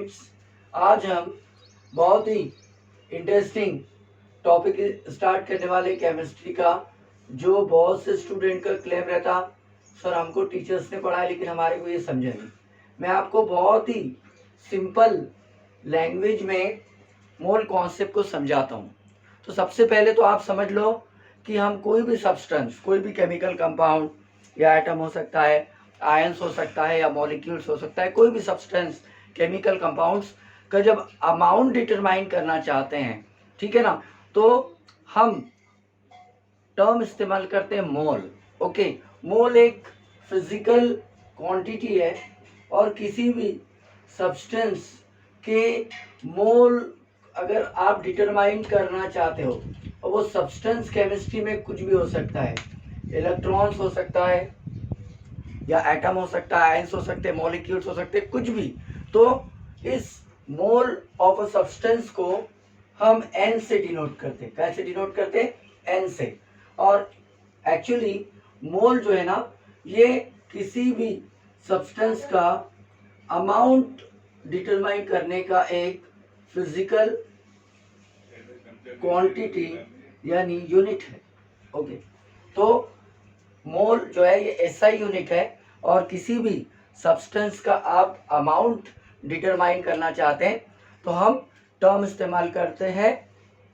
Students, आज हम बहुत ही इंटरेस्टिंग टॉपिक स्टार्ट करने वाले केमिस्ट्री का, जो बहुत से स्टूडेंट का क्लेम रहता सर हमको टीचर्स ने पढ़ाया लेकिन हमारे को ये समझा नहीं। मैं आपको बहुत ही सिंपल लैंग्वेज में मोल कॉन्सेप्ट को समझाता हूँ। तो सबसे पहले तो आप समझ लो कि हम कोई भी सब्सटेंस, कोई भी केमिकल कंपाउंड या एटम हो सकता है, आयंस हो सकता है या मॉलिक्यूल्स हो सकता है, कोई भी सब्सटेंस केमिकल कंपाउंड्स का जब अमाउंट डिटरमाइन करना चाहते हैं, ठीक है ना, तो हम टर्म इस्तेमाल करते हैं मोल। ओके, मोल एक फिजिकल क्वांटिटी है और किसी भी सब्सटेंस के मोल अगर आप डिटरमाइन करना चाहते हो, और वो सब्सटेंस केमिस्ट्री में कुछ भी हो सकता है, इलेक्ट्रॉन्स हो सकता है या एटम हो सकता है, आयंस हो सकते हैं, मॉलिक्यूल्स हो सकते हैं, कुछ भी। तो इस मोल ऑफ अ सब्सटेंस को हम एन से डिनोट करते हैं। कैसे डिनोट करते हैं? एन से। और एक्चुअली मोल जो है ना, ये किसी भी सब्सटेंस का अमाउंट डिटरमाइन करने का एक फिजिकल क्वांटिटी यानी यूनिट है। ओके, तो मोल जो है ये एसआई यूनिट है, और किसी भी सब्सटेंस का आप अमाउंट डिटरमाइन करना चाहते हैं तो हम टर्म इस्तेमाल करते हैं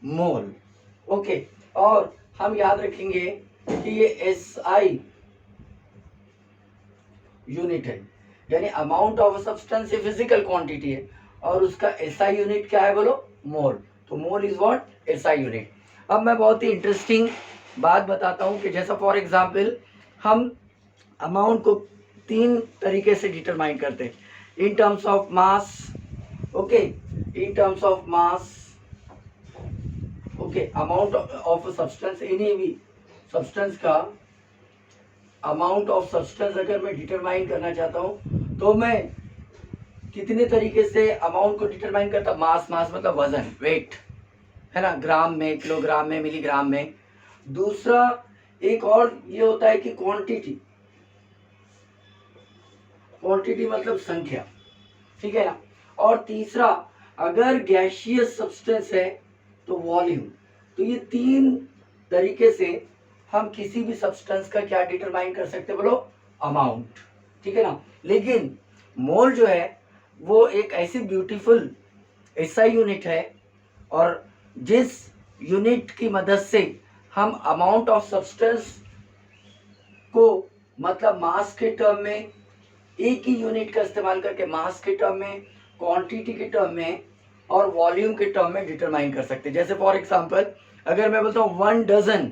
मोल। ओके, और हम याद रखेंगे कि ये एसआई यूनिट है, यानी अमाउंट ऑफ सब्सटेंस ये फिजिकल क्वांटिटी है और उसका एसआई यूनिट क्या है? बोलो, मोल। तो mole is what? SI unit. अब मैं बहुत ही इंटरेस्टिंग बात बताता हूँ कि जैसा फॉर एग्जांपल हम अमाउंट को तीन तरीके से डिटरमाइन करते हैं, इन terms of mass. Okay, in terms of mass. Okay, amount of substance, इन्हीं भी सब्सटेंस का अमाउंट ऑफ सब्सटेंस अगर मैं डिटरमाइन करना चाहता हूँ तो मैं कितने तरीके से अमाउंट को डिटरमाइन करता? मास, मास मतलब वजन, वेट, है ना, ग्राम में, किलोग्राम में, मिलीग्राम में। दूसरा एक और ये होता है कि क्वांटिटी, क्वांटिटी मतलब संख्या, ठीक है ना। और तीसरा, अगर गैसियस सब्सटेंस है तो वॉल्यूम। तो ये तीन तरीके से हम किसी भी सब्सटेंस का क्या डिटरमाइन कर सकते हैं? बोलो, अमाउंट, ठीक है ना। लेकिन मोल जो है वो एक ऐसी ब्यूटीफुल एसआई यूनिट है, और जिस यूनिट की मदद से हम अमाउंट ऑफ सब्सटेंस को, मतलब मास के टर्म में, एक ही यूनिट का इस्तेमाल करके मास के टर्म में, क्वांटिटी के टर्म में और वॉल्यूम के टर्म में डिटरमाइन कर सकते हैं। जैसे फॉर एग्जांपल अगर मैं बोलता हूँ 1 डजन,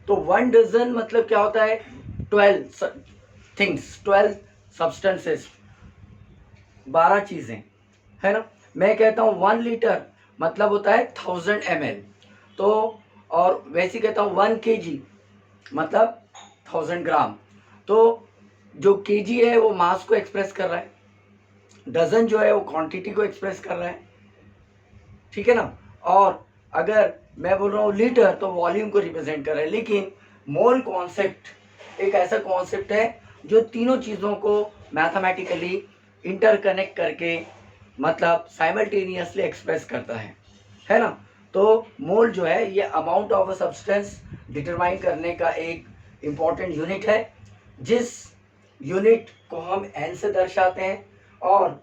तो 1 डजन मतलब क्या होता है? 12 थिंग्स, 12 सब्सटेंसेस, 12 चीजें, है ना। मैं कहता हूँ 1 लीटर मतलब होता है 1000 ml। तो और वैसे कहता हूँ 1 kg मतलब 1000 ग्राम। तो जो केजी है वो मास को एक्सप्रेस कर रहा है, डजन जो है वो क्वांटिटी को एक्सप्रेस कर रहा है, ठीक है ना। और अगर मैं बोल रहा हूँ लीटर तो वॉल्यूम को रिप्रेजेंट कर रहा है। लेकिन मोल कॉन्सेप्ट एक ऐसा कॉन्सेप्ट है जो तीनों चीज़ों को मैथमेटिकली इंटरकनेक्ट करके, मतलब साइमल्टेनियसली एक्सप्रेस करता है ना। तो मोल जो है ये amount of a substance determine करने का एक इम्पॉर्टेंट यूनिट है, जिस यूनिट को हम एन से दर्शाते हैं, और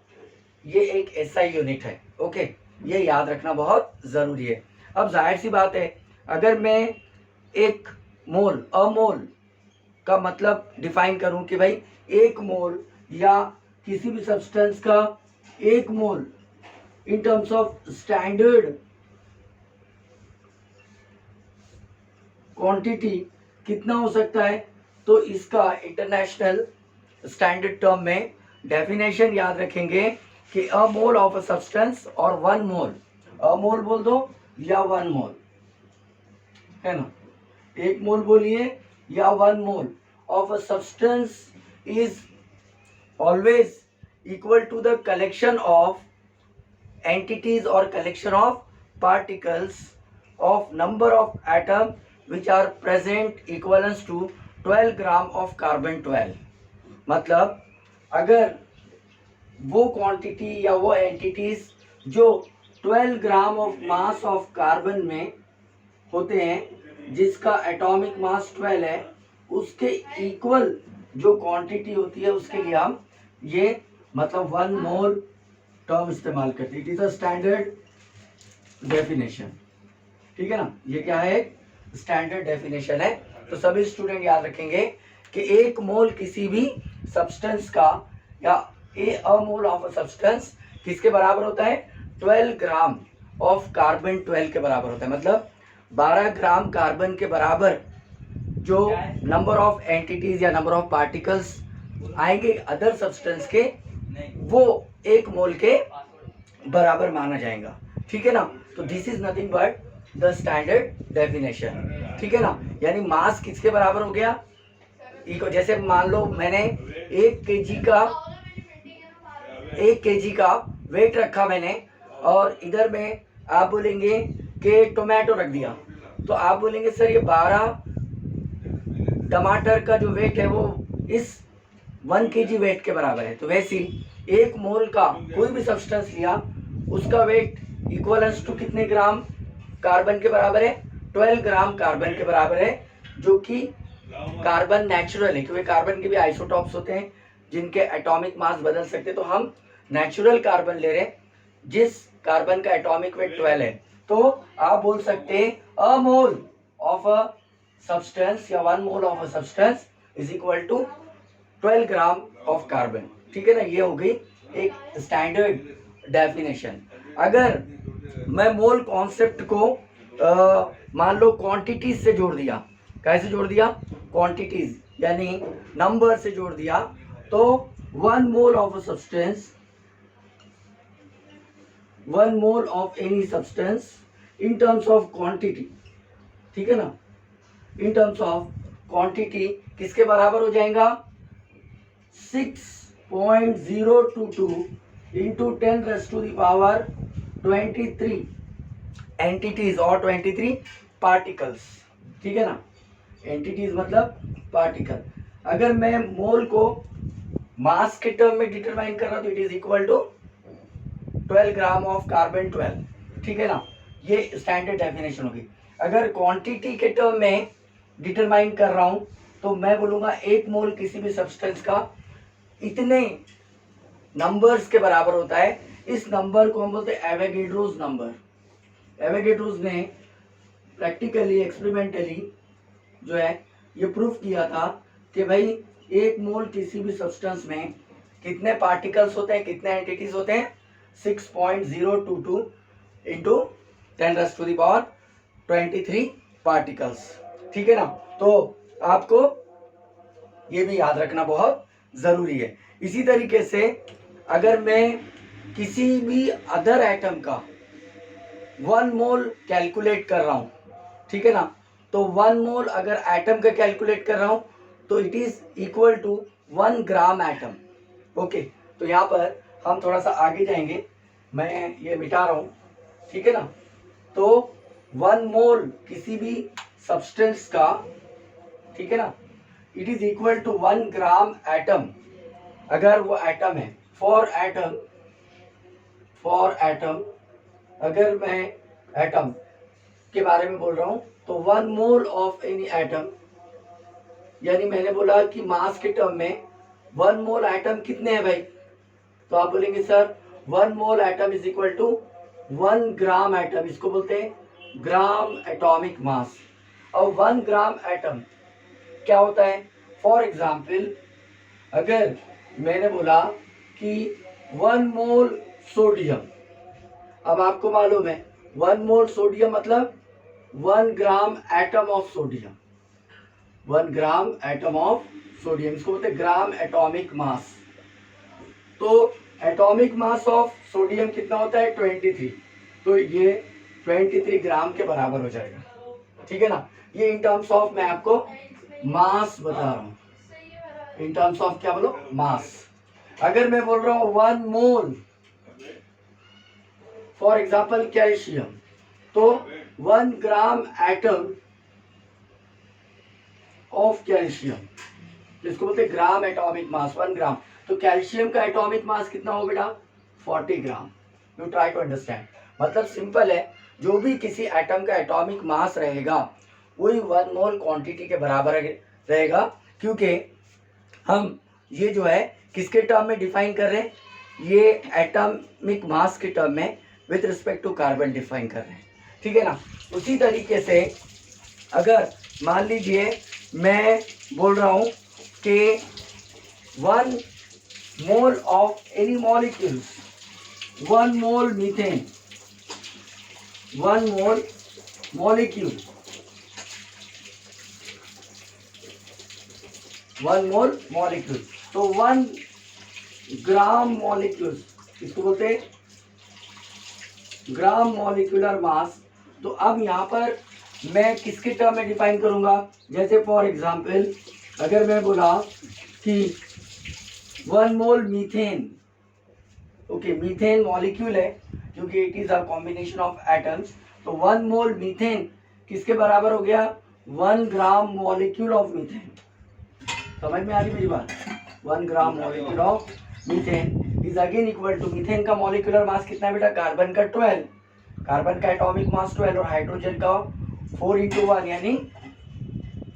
ये एक एसआई यूनिट है। ओके, ये याद रखना बहुत ज़रूरी है। अब जाहिर सी बात है, अगर मैं एक मोल, अमोल का मतलब डिफाइन करूं कि भाई एक मोल या किसी भी सब्सटेंस का एक mole in terms of standard quantity कितना हो सकता है, तो इसका इंटरनेशनल स्टैंडर्ड टर्म में डेफिनेशन याद रखेंगे कि अ मोल ऑफ अ सब्सटेंस और 1 मोल, अ मोल बोल दो या 1 मोल, है ना, एक मोल बोलिए या 1 mole of a substance is always equal to the collection of entities or collection of particles of number of atom which are present equivalence to 12 gram of carbon 12। मतलब अगर वो क्वांटिटी या वो एंटिटीज जो 12 gram of mass of carbon में होते हैं, जिसका एटॉमिक मास 12 है, उसके इक्वल जो क्वांटिटी होती है उसके लिए हम ये मतलब 1 मोल टर्म इस्तेमाल करते हैं। It is a standard definition, ठीक है ना। ये क्या है, स्टैंडर्ड डेफिनेशन है। तो सभी स्टूडेंट याद रखेंगे कि 1 मोल किसी भी सब्सटेंस का या अ मोल ऑफ अ सब्सटेंस किसके बराबर होता है, 12 ग्राम ऑफ कार्बन 12 के बराबर होता है। मतलब 12 ग्राम कार्बन के बराबर जो नंबर ऑफ एंटिटीज या नंबर ऑफ पार्टिकल्स आएंगे अदर सब्सटेंस के, वो 1 मोल के बराबर माना जाएगा, ठीक है ना। तो this is nothing but the standard definition, ठीक है ना। यानी मास किसके बराबर हो गया, जैसे मान लो मैंने 1 केजी का वेट रखा मैंने, और इधर में आप बोलेंगे कि टोमेटो रख दिया, तो आप बोलेंगे सर ये 12 टमाटर का जो वेट है वो इस 1 केजी वेट के बराबर है। तो वैसे ही 1 मोल का कोई भी सब्सटेंस लिया, उसका वेट इक्वलेंस टू कितने ग्राम कार्बन के बराबर है, 12 ग्राम कार्बन के बराबर है, जो कि कार्बन नेचुरल है, क्योंकि कार्बन के भी आइसोटॉप्स होते हैं जिनके एटॉमिक मास बदल सकते हैं। तो हम नेचुरल कार्बन ले रहे हैं जिस कार्बन का एटॉमिक वेट 12 है। तो आप बोल सकते हैं अ मोल ऑफ अ सब्सटेंस या 1 mole of a substance is equal to 12 gram of carbon, ठीक है ना। ये हो गई एक स्टैंडर्ड डेफिनेशन। अगर मैं मोल कॉन्सेप्ट को मान लो क्वांटिटीज से जोड़ दिया, कैसे जोड़ दिया, क्वांटिटीज यानी नंबर से जोड़ दिया, तो 1 mole of a substance, 1 mole of any substance in terms of quantity, ठीक है ना, इन टर्म्स ऑफ क्वांटिटी किसके बराबर हो जाएगा, 6.022 इंटू 10⁻23 एंटिटीज और 23 पार्टिकल्स, ठीक है ना। एंटिटीज मतलब पार्टिकल। अगर मैं मोल को मास के टर्म में डिटरमाइन कर रहा हूं तो it is equal to 12 gram of carbon 12, ठीक है ना। ये स्टैंडर्ड डेफिनेशन होगी। अगर क्वांटिटी के टर्म में डिटरमाइन कर रहा हूं तो मैं बोलूंगा 1 मोल किसी भी सब्सटेंस का इतने नंबर्स के बराबर होता है। इस नंबर को हम बोलते हैं एवोगैड्रोस नंबर। एवोगैड्रोस ने प्रैक्टिकली एक्सपेरिमेंटली जो है ये प्रूफ किया था कि भाई 1 मोल किसी भी सब्सटेंस में कितने पार्टिकल्स होते हैं, कितने एंटिटीज होते हैं, 6.022 इंटू 10⁻23 पार्टिकल्स, ठीक है ना। तो आपको ये भी याद रखना बहुत जरूरी है। इसी तरीके से अगर मैं किसी भी अदर एटम का 1 मोल कैलकुलेट कर रहा हूं, ठीक है ना, तो 1 मोल अगर एटम का कैलकुलेट कर रहा हूं तो it is equal to 1 gram atom. Okay, तो यहाँ पर हम थोड़ा सा आगे जाएंगे, मैं ये मिटा रहा हूं, ठीक है ना। तो 1 मोल किसी भी सब्सटेंस का, ठीक है ना, it is equal to 1 gram atom. अगर वो एटम है, फॉर एटम अगर मैं एटम के बारे में बोल रहा हूं तो 1 मोल ऑफ एनी एटम, यानी मैंने बोला कि मास के टर्म में 1 मोल एटम कितने हैं भाई, तो आप बोलेंगे sir 1 mole atom is equal to 1 gram atom, इसको बोलते हैं ग्राम एटॉमिक मास। और 1 ग्राम एटम क्या होता है, फॉर एग्जाम्पल अगर मैंने बोला कि 1 मोल सोडियम, अब आपको मालूम है 1 मोल सोडियम मतलब 1 gram atom of sodium, 1 gram atom of sodium, इसको बोलते हैं ग्राम एटॉमिक मास। तो एटॉमिक मास ऑफ सोडियम कितना होता है, 23, तो ये 23 ग्राम के बराबर हो जाएगा, ठीक है ना। ये इन टर्म्स ऑफ मैं आपको मास बता रहा हूं, इन टर्म्स ऑफ क्या बोलो, मास। अगर मैं बोल रहा हूं 1 मोल फॉर एग्जाम्पल कैल्शियम, तो 1 ग्राम एटम ऑफ कैल्शियम, जिसको बोलते हैं ग्राम एटॉमिक मास 1 ग्राम। तो कैल्शियम का एटॉमिक मास कितना हो बेटा 40 ग्राम। यू ट्राई टू अंडरस्टैंड, मतलब सिंपल है, जो भी किसी एटम का एटॉमिक मास रहेगा वही 1 मोल क्वांटिटी के बराबर रहेगा, क्योंकि हम ये जो है किसके टर्म में डिफाइन कर रहे हैं, ये एटॉमिक मास के टर्म में with respect to carbon define कर रहे हैं, ठीक है ना। उसी तरीके से अगर मान लीजिए मैं बोल रहा हूँ कि 1 mole of any molecules, 1 mole methane, 1 mole molecule, 1 mole molecule, तो 1 ग्राम मॉलिक्यूल इसको बोलते हैं ग्राम मॉलिक्यूलर मास। तो अब यहाँ पर मैं किसके टर्म में डिफाइन करूँगा, जैसे फॉर एग्जांपल अगर मैं बोला कि 1 मोल मीथेन, ओके मीथेन मॉलिक्यूल है क्योंकि it is a combination of atoms, तो 1 मोल मीथेन किसके बराबर हो गया 1 ग्राम मॉलिक्यूल ऑफ मीथेन। समझ में आ रही मेरी बात, 1 gram molecule of methane is again equal to, methane का मॉलिक्यूलर मास कितना है बेटा, कार्बन का 12, कार्बन का एटॉमिक मास 12 और हाइड्रोजन का 4 × 1 यानी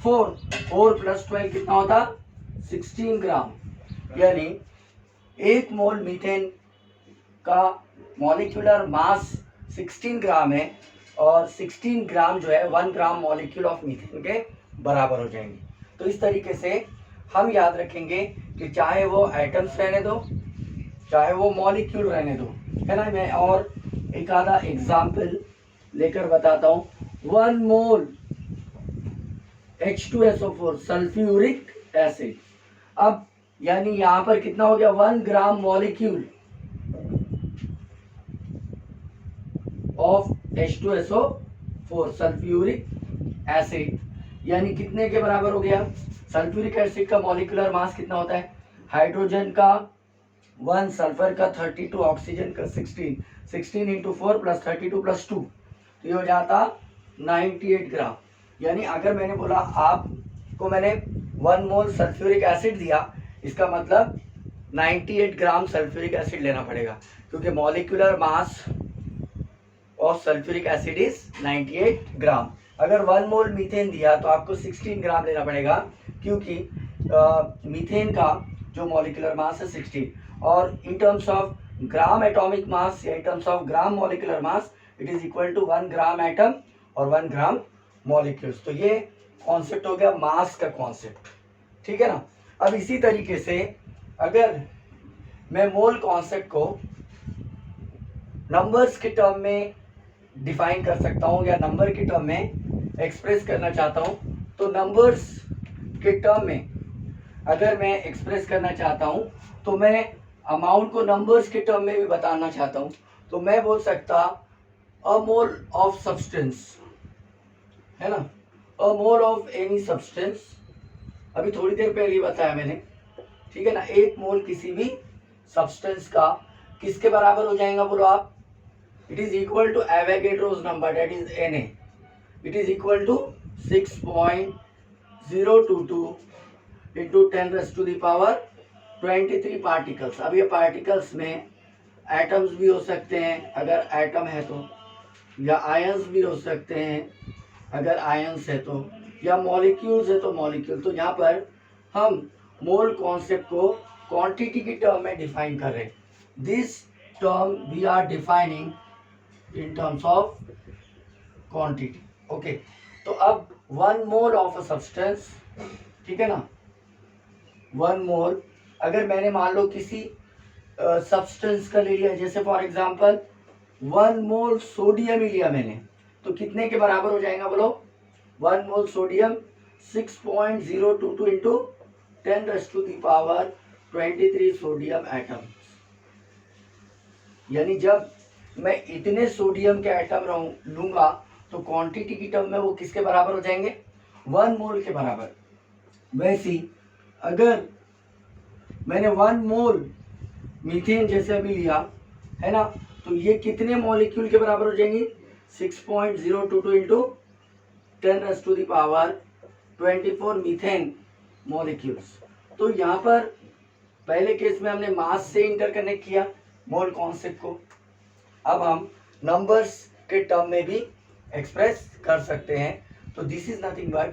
4, 4 + 12 कितना होता 16 ग्राम, यानी 1 मोल मीथेन का मॉलिक्यूलर मास 16 ग्राम है और 16 ग्राम जो है 1 ग्राम मॉलिक्यूल ऑफ मीथेन के बराबर हो जाएंगे। तो इस तरीके से हम याद रखेंगे कि चाहे वो एटम्स रहने दो चाहे वो मॉलिक्यूल रहने दो, है ना। मैं और एक आधा एग्जाम्पल लेकर बताता हूँ। 1 मोल H2SO4 सल्फ्यूरिक एसिड, अब यानी यहाँ पर कितना हो गया 1 gram molecule of H2SO4 sulphuric acid, यानी कितने के बराबर हो गया, सल्फ्यूरिक एसिड का मॉलिक्यूलर मास कितना होता है, हाइड्रोजन का 1, सल्फर का 32, ऑक्सीजन का 16, 16 × 4 + 32 + 2, तो ये हो जाता 98 ग्राम। यानी अगर मैंने बोला आपको मैंने 1 मोल सल्फ्यूरिक एसिड दिया, इसका मतलब 98 ग्राम सल्फ्यूरिक एसिड लेना पड़ेगा, क्योंकि molecular mass of sulphuric acid is 98 ग्राम। अगर 1 मोल मीथेन दिया तो आपको 16 ग्राम लेना पड़ेगा, क्योंकि मीथेन का जो मॉलिक्यूलर मास है 16, और in terms of gram atomic mass या in terms of gram molecular mass it is equal to 1 gram atom और 1 ग्राम मॉलिक्यूल्स। तो ये कॉन्सेप्ट हो गया मास का कॉन्सेप्ट, ठीक है ना। अब इसी तरीके से अगर मैं मोल कॉन्सेप्ट को नंबर्स के टर्म में डिफाइन कर सकता हूँ या नंबर के टर्म में एक्सप्रेस करना चाहता हूँ, तो नंबर्स के टर्म में अगर मैं एक्सप्रेस करना चाहता हूँ तो मैं अमाउंट को नंबर्स के टर्म में भी बताना चाहता हूँ, तो मैं बोल सकता अ मोल ऑफ सब्सटेंस, है ना, अ मोल ऑफ एनी सब्सटेंस, अभी थोड़ी देर पहले ही बताया मैंने, ठीक है ना। 1 मोल किसी भी सब्सटेंस का किसके बराबर हो जाएगा बोलो आप, it is equal to Avogadro's number, that is Na, it is equal to 6.022 into 10⁻23 particles. अब ये पार्टिकल्स में एटम्स भी हो सकते हैं अगर एटम है तो, या आयंस भी हो सकते हैं अगर आयंस है तो, या मॉलिक्यूल्स है तो मॉलिक्यूल। तो यहाँ पर हम मोल कॉन्सेप्ट को क्वांटिटी की टर्म में डिफाइन कर रहे हैं। This term we are defining in terms of quantity, okay। तो अब 1 मोल ऑफ अ सब्सटेंस, ठीक है ना, 1 मोल अगर मैंने मान लो किसी सब्सटेंस का ले लिया, जैसे फॉर एग्जांपल 1 मोल सोडियम ही लिया मैंने, तो कितने के बराबर हो जाएगा बोलो, 1 मोल सोडियम 6.022 into 10⁻23 सोडियम एटम, यानी जब मैं इतने सोडियम के एटम लूंगा तो क्वांटिटी की टर्म में वो किसके बराबर हो जाएंगे, 1 मोल के बराबर। वैसे ही अगर मैंने 1 मोल मीथेन जैसे अभी लिया है ना, तो ये कितने मॉलिक्यूल के बराबर हो जाएंगी, 6.022 into 10⁻24 मीथेन मॉलिक्यूल्स। तो यहाँ पर पहले केस में हमने मास से इंटरकनेक्ट किया मोल कॉन्सेप्ट को, अब हम नंबर्स के टर्म में भी एक्सप्रेस कर सकते हैं। तो this is nothing but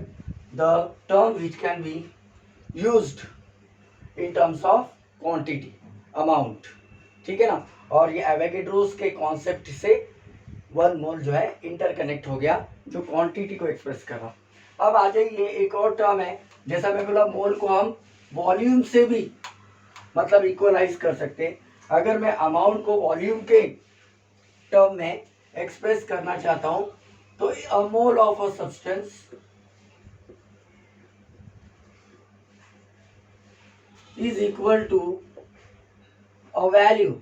the term which can be used in terms of quantity, amount, ठीक है ना। और ये एवोगैड्रोस के कॉन्सेप्ट से 1 मोल जो है इंटरकनेक्ट हो गया, जो क्वांटिटी को एक्सप्रेस कर रहा। अब आ जाइए एक और टर्म है, जैसा मैं बोला मोल को हम वॉल्यूम से भी मतलब इक्वलाइज कर सकते हैं। अगर मैं अमाउंट को वॉल्यूम के टर्म में एक्सप्रेस करना चाहता हूं तो a mole of a substance is equal to a value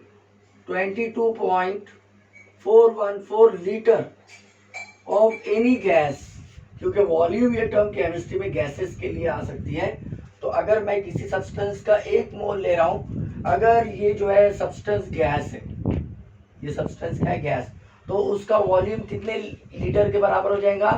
22.414 litre of any gas, क्योंकि वॉल्यूम ये टर्म केमिस्ट्री में गैसेस के लिए आ सकती है। तो अगर मैं किसी सब्सटेंस का 1 मोल ले रहा हूं, अगर ये जो है सब्सटेंस गैस है, ये सब्सटेंस क्या है, गैस, तो उसका वॉल्यूम कितने लीटर के बराबर हो जाएगा,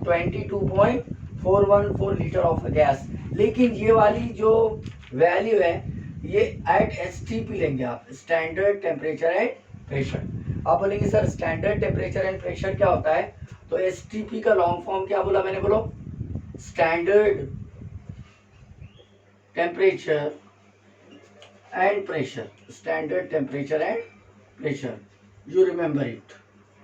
22.414 लीटर ऑफ गैस। लेकिन ये वाली जो वैल्यू है ये एट एसटीपी लेंगे आप, स्टैंडर्ड टेम्परेचर एंड प्रेशर। आप बोलेंगे sir standard temperature and pressure क्या होता है, तो एसटीपी का लॉन्ग फॉर्म क्या बोला मैंने, बोलो standard temperature and pressure, standard temperature and pressure, you remember it,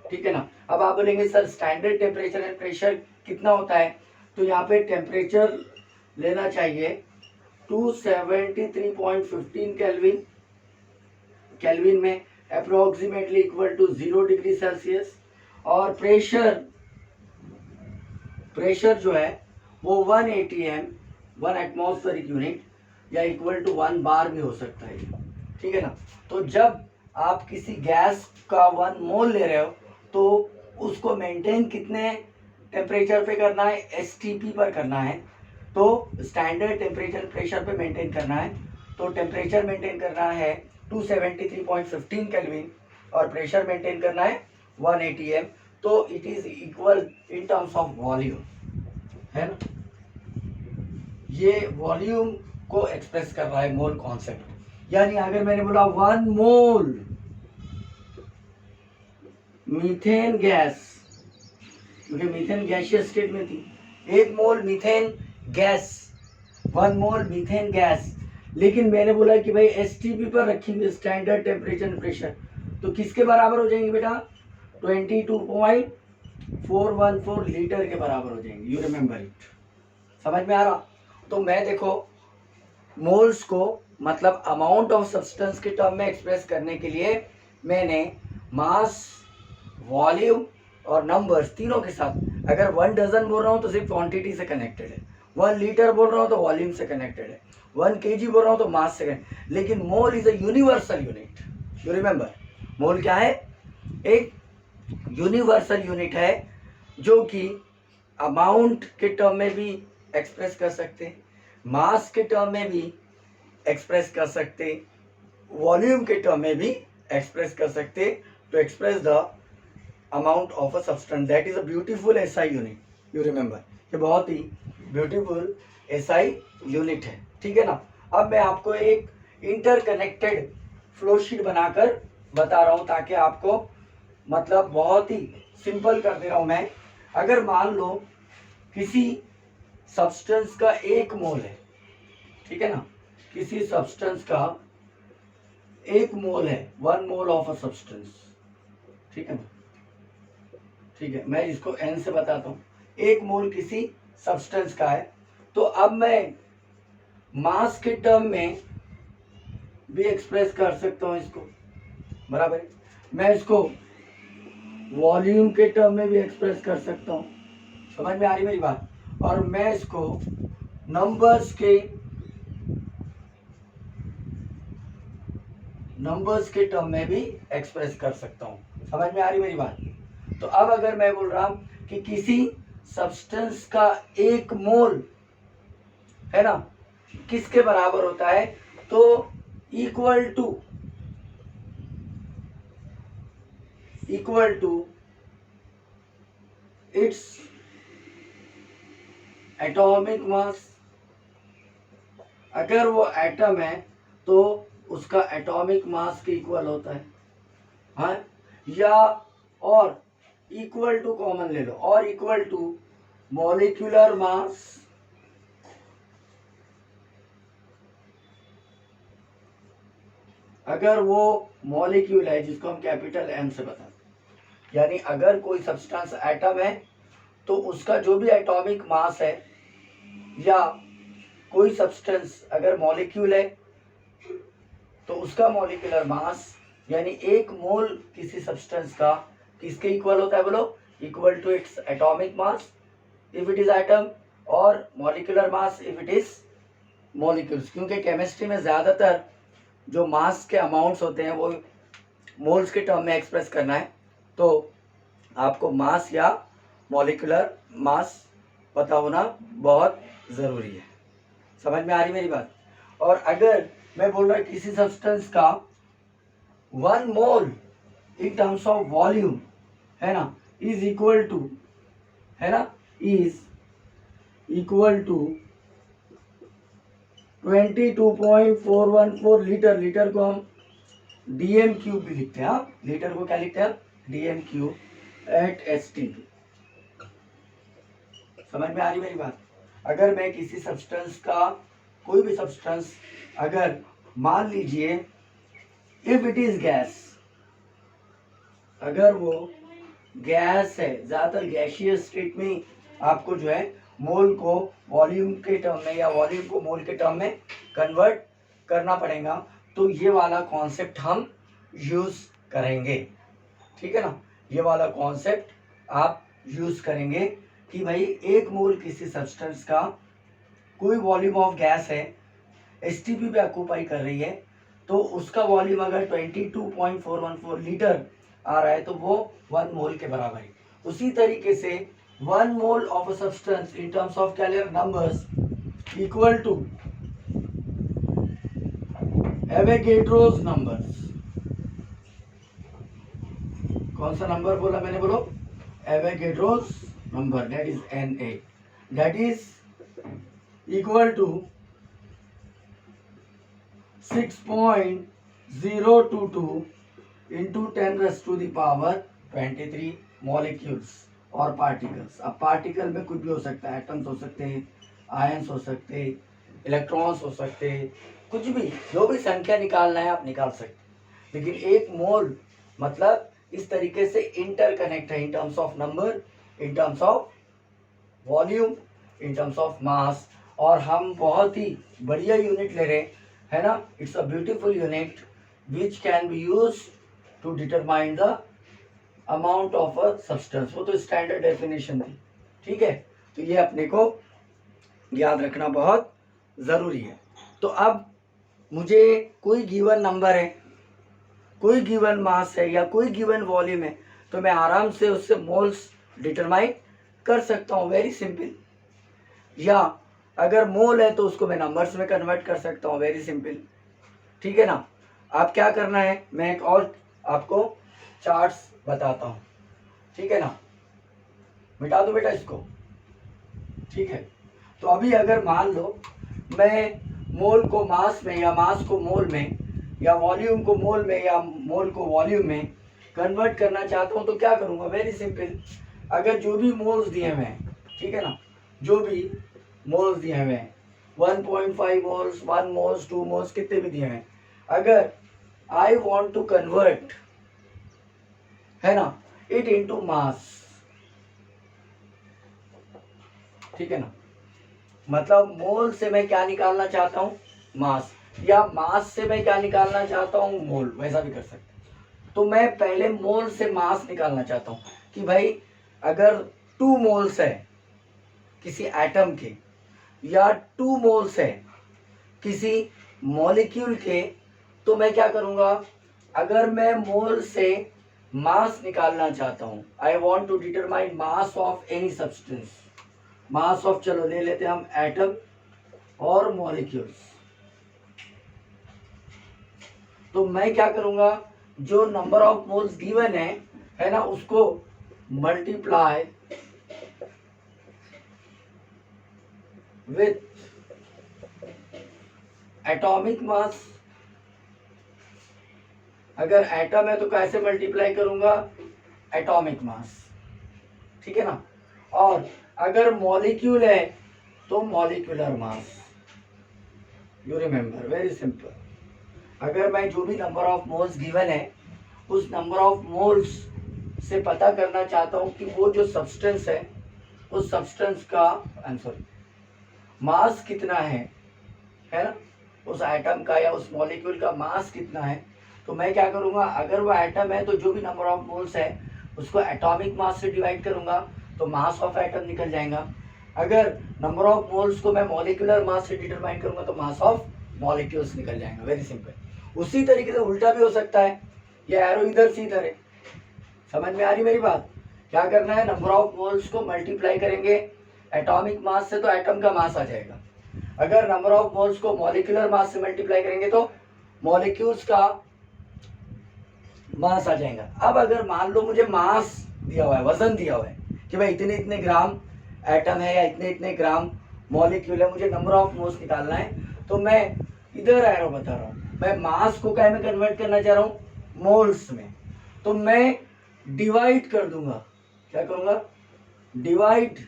ठीक है ना। अब आप बोलेंगे sir standard temperature and pressure कितना होता है, तो यहाँ पे टेम्परेचर लेना चाहिए 273.15 केल्विन, केल्विन में approximately equal to 0 degree Celsius. और प्रेशर जो है वो 1 atm 1 एटमॉस्फेरिक यूनिट या इक्वल टू 1 बार भी हो सकता है, ठीक है ना। तो जब आप किसी गैस का 1 मोल ले रहे हो तो उसको मेंटेन कितने टेम्परेचर पे करना है, एसटीपी पर करना है। तो स्टैंडर्ड टेम्परेचर प्रेशर पे मेंटेन करना है, तो टेम्परेचर मेंटेन करना है 273.15 केल्विन और प्रेशर मेंटेन करना है 1 atm। तो it is equal in terms of volume, है ना। ये वॉल्यूम को एक्सप्रेस कर रहा है मोल कॉन्सेप्ट। यानी अगर मैंने बोला 1 मोल मीथेन गैस, क्योंकि मीथेन गैसियस स्टेट में थी, 1 मोल मीथेन गैस, 1 मोल मीथेन गैस, लेकिन मैंने बोला कि भाई एसटीपी पर रखेंगे स्टैंडर्ड टेम्परेचर प्रेशर, तो किसके बराबर हो जाएंगे बेटा, 22.414 लीटर के बराबर हो जाएंगे, यू रिमेंबर इट। समझ में आ रहा। तो मैं देखो मोल्स को मतलब अमाउंट ऑफ सब्सटेंस के टर्म में एक्सप्रेस करने के लिए मैंने मास, वॉल्यूम और नंबर्स तीनों के साथ, अगर 1 डजन बोल रहा हूँ तो सिर्फ क्वांटिटी से कनेक्टेड है, 1 लीटर बोल रहा हूँ तो वॉल्यूम से कनेक्टेड है, 1 kg बोल रहा हूँ तो मास से कनेक्टेड। लेकिन mole is a universal unit, you remember. Mole क्या है, एक यूनिवर्सल यूनिट है जो कि अमाउंट के टर्म में भी एक्सप्रेस कर सकते हैं, मास के टर्म में भी एक्सप्रेस कर सकते, वॉल्यूम के टर्म में भी एक्सप्रेस कर सकते, to express the amount of a substance. That is a beautiful SI unit, you remember। ये बहुत ही ब्यूटीफुल SI यूनिट है, ठीक है ना। अब मैं आपको एक इंटरकनेक्टेड फ्लो शीट बनाकर बता रहा हूँ ताकि आपको मतलब बहुत ही सिंपल कर दे रहा हूँ मैं। अगर मान लो किसी सब्सटेंस का 1 मोल है, ठीक है ना, किसी सब्सटेंस का 1 मोल है, 1 मोल ऑफ अ सब्सटेंस, ठीक है ना, ठीक है, मैं इसको n से बताता हूँ। 1 मोल किसी सब्सटेंस का है, तो अब मैं मास के टर्म में भी एक्सप्रेस कर सकता हूँ इसको, बराबर है। मैं इसको वॉल्यूम के टर्म में भी एक्सप्रेस कर सकता हूँ, समझ में आ रही मेरी बात। और मैं इसको नंबर्स के टर्म में भी एक्सप्रेस कर सकता हूँ, समझ में आ रही मेरी बात। तो अब अगर मैं बोल रहा हूँ कि किसी सब्सटेंस का 1 मोल है ना किसके बराबर होता है, तो equal to its atomic mass. अगर वो एटम है तो उसका एटॉमिक मास के इक्वल होता है। हाँ, या और इक्वल टू कॉमन ले लो, और इक्वल टू मॉलिक्यूलर मास अगर वो मॉलिक्यूल है जिसको हम कैपिटल एम से बताते हैं, यानी अगर कोई सब्सटेंस एटम है तो उसका जो भी एटॉमिक मास है, या कोई सब्सटेंस अगर मॉलिक्यूल है तो उसका मॉलिक्यूलर मास, यानी एक मोल किसी सब्सटेंस का किसके इक्वल होता है बोलो, equal to its atomic mass if it is atom, और molecular mass if it is molecules. क्योंकि केमिस्ट्री में ज़्यादातर जो मास के अमाउंट्स होते हैं वो मोल्स के टर्म में एक्सप्रेस करना है, तो आपको मास या मॉलिक्यूलर मास पता होना बहुत ज़रूरी है। समझ में आ रही मेरी बात? और अगर मैं बोल रहा किसी सब्सटेंस का 1 mole in terms of volume है ना इज इक्वल टू, है ना, is equal to 22.414 litre. Litre को हम डीएम क्यूब भी लिखते हैं। हाँ, लीटर को क्या लिखते हैं, डीएम क्यूब एट एसटीपी। समझ में आ रही मेरी बात? अगर मैं किसी सब्सटेंस का, कोई भी सब्सटेंस अगर मान लीजिए इफ इट इज गैस, अगर वो गैस है, ज़्यादातर गैशियस स्टेट में आपको जो है मोल को वॉल्यूम के टर्म में या वॉल्यूम को मोल के टर्म में कन्वर्ट करना पड़ेगा, तो ये वाला कॉन्सेप्ट हम यूज़ करेंगे। ठीक है ना, ये वाला कॉन्सेप्ट आप यूज़ करेंगे कि भाई एक मोल किसी सब्सटेंस का कोई वॉल्यूम ऑफ गैस है, एसटीपी पे ऑक्यूपाई कर रही है, तो उसका वॉल्यूम अगर 22.414 लीटर आ रहा है तो वो 1 मोल के बराबर है। उसी तरीके से 1 mole of a substance in terms of calorie numbers equal to Avogadro's numbers. कौन सा नंबर बोला मैंने, बोलो, Avogadro's number, that is Na, that is equal to 6.022 into 10⁻23 molecules और पार्टिकल्स। अब पार्टिकल में कुछ भी हो सकता है, एटम्स हो सकते हैं, आयंस हो सकते हैं, इलेक्ट्रॉन्स हो सकते हैं, कुछ भी, जो भी संख्या निकालना है आप निकाल सकते हैं। लेकिन एक मोल मतलब इस तरीके से इंटरकनेक्ट है इन terms of number, in terms of volume, in terms of mass. और हम बहुत ही बढ़िया यूनिट ले रहे है ना, it's a beautiful unit which can be use to determine the amount of a substance. वो तो स्टैंडर्ड डेफिनेशन थी, ठीक है, तो ये अपने को याद रखना बहुत ज़रूरी है। तो अब मुझे कोई गिवन नंबर है, कोई गिवन मास है या कोई गिवन वॉल्यूम है, तो मैं आराम से उससे मोल्स डिटरमाइन कर सकता हूँ, वेरी सिंपल। या अगर मोल है तो उसको मैं नंबर्स में कन्वर्ट कर सकता हूँ, वेरी सिंपल। ठीक है ना। आप क्या करना है, मैं एक और आपको चार्ट्स बताता हूँ, ठीक है ना। मिटा दो बेटा इसको, ठीक है। तो अभी अगर मान लो मैं मोल को मास में या मास को मोल में या वॉल्यूम को मोल में या मोल को वॉल्यूम में कन्वर्ट करना चाहता हूँ, तो क्या करूँगा, वेरी सिंपल। अगर जो भी मोल्स दिए हुए हैं, ठीक है ना, जो भी मोल्स दिए हुए हैं 1.5 मोल्स, 1 मोल्स, 2 मोल्स, कितने भी दिए हैं, अगर आई वॉन्ट टू कन्वर्ट, है ना, इट इनटू मास, ठीक है ना, मतलब मोल से मैं क्या निकालना चाहता हूँ, मास, या मास से मैं क्या निकालना चाहता हूँ, मोल, वैसा भी कर सकते हैं। तो मैं पहले मोल से मास निकालना चाहता हूँ कि भाई अगर 2 मोल्स है किसी एटम के या 2 मोल्स है किसी मॉलिक्यूल के, तो मैं क्या करूँगा, अगर मैं मोल से मास निकालना चाहता हूँ, I want to determine mass of any substance, mass of, चलो ले लेते हैं हम एटम और मॉलिक्यूल्स, तो मैं क्या करूँगा, जो नंबर ऑफ मोल्स गिवन है ना, उसको मल्टीप्लाई विथ एटॉमिक मास अगर एटम है तो कैसे मल्टीप्लाई करूंगा, एटॉमिक मास, ठीक है ना। और अगर मॉलिक्यूल है तो molecular mass. You remember, very simple. अगर मैं जो भी नंबर ऑफ मोल्स गिवन है उस नंबर ऑफ मोल्स से पता करना चाहता हूँ कि वो जो सब्सटेंस है उस सब्सटेंस का आंसर मास कितना है ना, उस एटम का या उस मॉलिक्यूल का मास कितना है, तो मैं क्या करूँगा, अगर वो एटम है तो जो भी नंबर ऑफ मोल्स है उसको एटॉमिक मास से डिवाइड करूँगा तो मास ऑफ एटम निकल जाएगा। अगर नंबर ऑफ मोल्स को मैं मॉलिक्यूलर मास से डिटरमाइन करूँगा तो मास ऑफ मॉलिक्यूल्स निकल जाएगा। Very simple. उसी तरीके से उल्टा भी हो सकता है, ये एरो इधर से इधर है। समझ में आ रही मेरी बात? क्या करना है, नंबर ऑफ मोल्स को मल्टीप्लाई करेंगे एटॉमिक मास से तो एटम का मास आ जाएगा। अगर नंबर ऑफ मोल्स को मॉलिक्यूलर मास से मल्टीप्लाई करेंगे तो मॉलिक्यूल्स का मास आ जाएगा। अब अगर मान लो मुझे मास दिया हुआ है, वजन दिया हुआ है कि भाई इतने इतने ग्राम एटम है या इतने इतने ग्राम मॉलिक्यूल है, मुझे नंबर ऑफ मोल्स निकालना है, तो मैं इधर एरो बता रहा हूँ, मैं मास को क्या में कन्वर्ट करना चाह रहा हूँ, मोल्स में। तो मैं डिवाइड कर दूंगा, क्या करूंगा, divide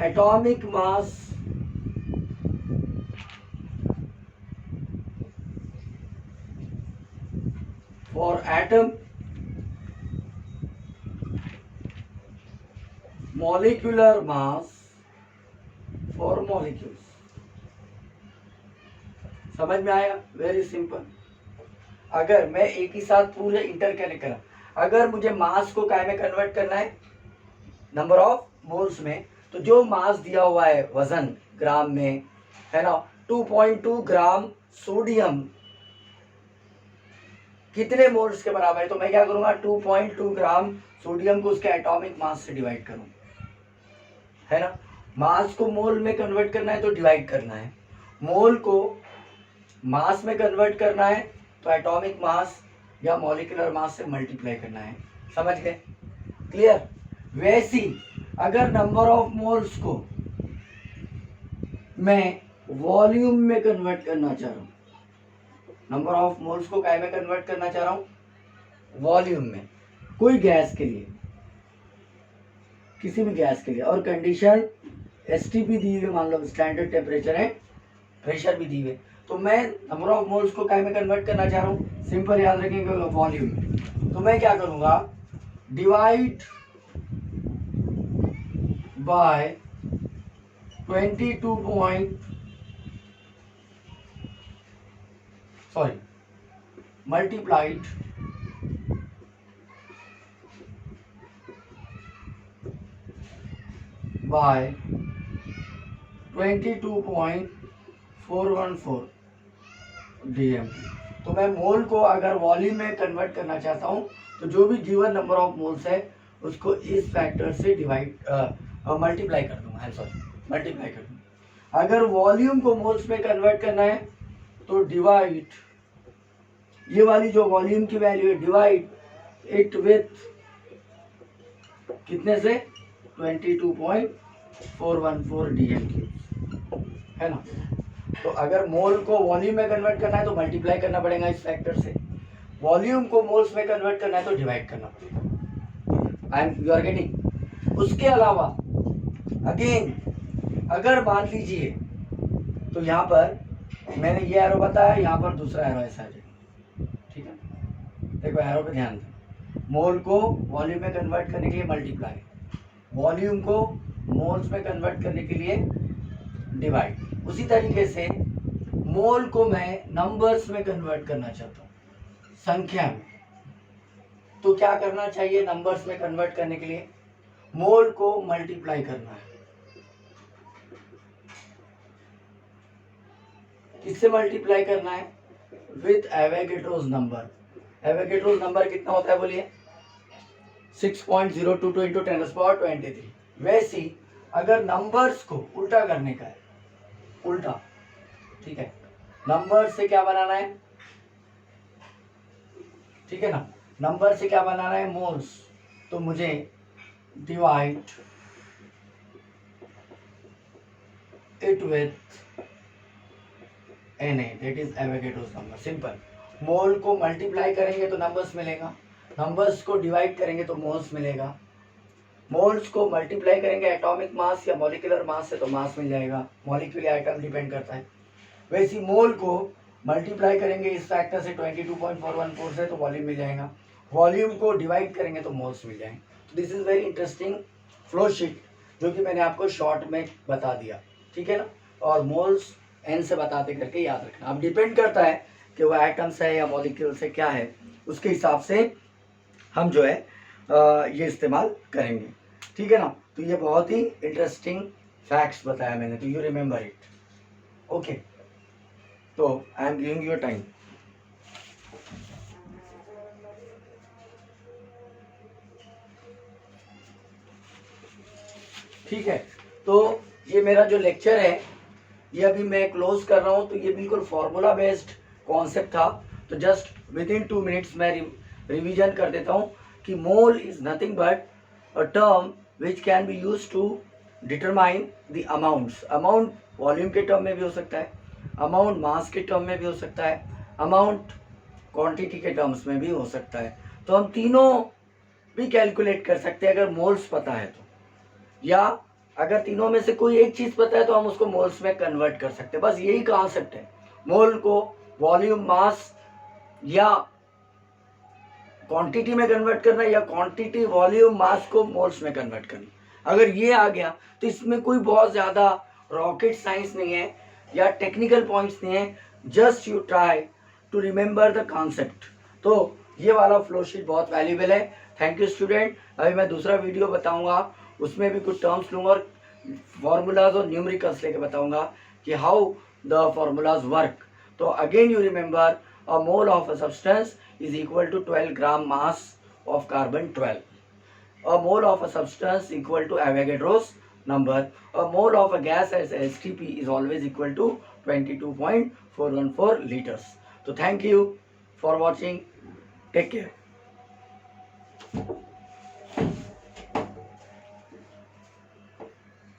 atomic mass for atom, molecular mass for molecules. समझ में आया? Very simple. अगर मैं एक ही साथ पूरे इंटरकनेक्ट करा, अगर मुझे मास को काय में कन्वर्ट करना है, नंबर ऑफ मोल्स में, तो जो मास दिया हुआ है वजन ग्राम में है ना, 2.2 ग्राम सोडियम कितने मोल्स के बराबर है, तो मैं क्या करूंगा, 2.2 ग्राम सोडियम को उसके एटॉमिक मास से डिवाइड करूं, है ना। मास को मोल में कन्वर्ट करना है तो डिवाइड करना है, मोल को मास में कन्वर्ट करना है तो एटॉमिक मास या मॉलिक्यूलर मास से मल्टीप्लाई करना है। समझ गए? क्लियर? वैसी अगर नंबर ऑफ मोल्स को मैं वॉल्यूम में कन्वर्ट करना चाह रहा हूं, नंबर ऑफ मोल्स को काय में कन्वर्ट करना चाह रहा हूं, वॉल्यूम में, कोई गैस के लिए, किसी भी गैस के लिए, और कंडीशन एसटीपी दी हुई, मान लो स्टैंडर्ड टेम्परेचर है, प्रेशर भी दी हुई, तो मैं नंबर ऑफ मोल्स को काय में कन्वर्ट करना चाह रहा हूँ, सिंपल याद रखेंगे, वॉल्यूम में। तो मैं क्या करूँगा, divide by 22 multiplied by 22.414 dm। तो मैं मोल को अगर वॉल्यूम में कन्वर्ट करना चाहता हूँ तो जो भी गिवन नंबर ऑफ मोल्स है उसको इस फैक्टर से डिवाइड मल्टीप्लाई कर दूंगा, मल्टीप्लाई कर दूंगा। अगर वॉल्यूम को मोल्स में कन्वर्ट करना है तो डिवाइड, ये वाली जो वॉल्यूम की वैल्यू है, डिवाइड इट विथ कितने से, 22.414 dm, है ना। तो अगर मोल को वॉल्यूम में कन्वर्ट करना है तो मल्टीप्लाई करना पड़ेगा इस फैक्टर से, वॉल्यूम को मोल्स में कन्वर्ट करना है तो डिवाइड करना पड़ेगा। You are getting? उसके अलावा अगेन अगर मान लीजिए, तो यहाँ पर मैंने ये एरो बताया, यहाँ पर दूसरा एरो ऐसा आ जाएगा, ठीक है। देखो एरो पे ध्यान दें, मोल को वॉल्यूम में कन्वर्ट करने के लिए मल्टीप्लाई, वॉल्यूम को मोल्स में कन्वर्ट करने के लिए डिवाइड। उसी तरीके से मोल को मैं नंबर्स में कन्वर्ट करना चाहता हूँ, संख्या में, तो क्या करना चाहिए, नंबर्स में कन्वर्ट करने के लिए मोल को मल्टीप्लाई करना है। किससे मल्टीप्लाई करना है, with Avogadro's number. Avogadro's number कितना होता है बोलिए, 6.022 इंटू 10⁻23। वैसी अगर नंबर्स को उल्टा करने का है, उल्टा, ठीक है, नंबर से क्या बनाना है, ठीक है ना, नंबर से क्या बनाना है, मोल्स, तो मुझे divide it with Na, that is Avogadro's number. Simple. Mole को मल्टीप्लाई करेंगे तो नंबर्स मिलेगा, नंबर्स को डिवाइड करेंगे तो मोल्स मिलेगा, मोल्स को मल्टीप्लाई करेंगे एटॉमिक मास या मॉलिक्यूलर मास से तो मास मिल जाएगा, मॉलिक्यूलर आइटम डिपेंड करता है। वैसे मोल को मल्टीप्लाई करेंगे इस फैक्टर से 22.414 से तो वॉल्यूम मिल जाएगा, वॉल्यूम को डिवाइड करेंगे तो मोल्स मिल जाएंगे। तो this is very interesting flow sheet जो कि मैंने आपको शॉर्ट में बता दिया, ठीक है ना। और मोल्स एन से बताते करके याद रखना। अब डिपेंड करता है कि वो एटम्स है या मॉलिक्यूल्स है क्या है, उसके हिसाब से हम जो है ये इस्तेमाल करेंगे, ठीक है ना। तो ये बहुत ही इंटरेस्टिंग फैक्ट्स बताया मैंने, तो यू रिमेंबर इट, ओके। तो I am giving your time. ठीक है, तो ये मेरा जो लेक्चर है ये अभी मैं क्लोज कर रहा हूँ। तो ये बिल्कुल फॉर्मूला बेस्ड कॉन्सेप्ट था, तो जस्ट विद इन 2 मिनट्स मैं रिवीजन कर देता हूँ कि mole is nothing but a term which can be use to determine the amounts. Amount volume के टर्म में भी हो सकता है, अमाउंट मास के टर्म में भी हो सकता है, अमाउंट क्वांटिटी के टर्म्स में भी हो सकता है। तो हम तीनों भी कैलकुलेट कर सकते हैं अगर मोल्स पता है तो, या अगर तीनों में से कोई एक चीज़ पता है तो हम उसको मोल्स में कन्वर्ट कर सकते हैं। बस यही कॉन्सेप्ट है, मोल को वॉल्यूम मास या क्वांटिटी में कन्वर्ट करना या क्वांटिटी वॉल्यूम मास को मोल्स में कन्वर्ट करना। अगर ये आ गया तो इसमें कोई बहुत ज़्यादा रॉकेट साइंस नहीं है या टेक्निकल पॉइंट्स नहीं है, just you try to remember the concept. तो ये वाला फ्लो शीट बहुत वैल्यूबल है। Thank you student. अभी मैं दूसरा वीडियो बताऊंगा, उसमें भी कुछ टर्म्स लूँगा और फॉर्मूलाज और न्यूमेरिकल्स लेके बताऊंगा कि हाउ द फॉर्मूलाज वर्क। तो again you remember a mole of a substance is equal to 12 gram mass of carbon 12. A mole of a substance equal to Avogadro's number. A mole of a gas as STP is always equal to 22.414 liters. So thank you for watching. Take care.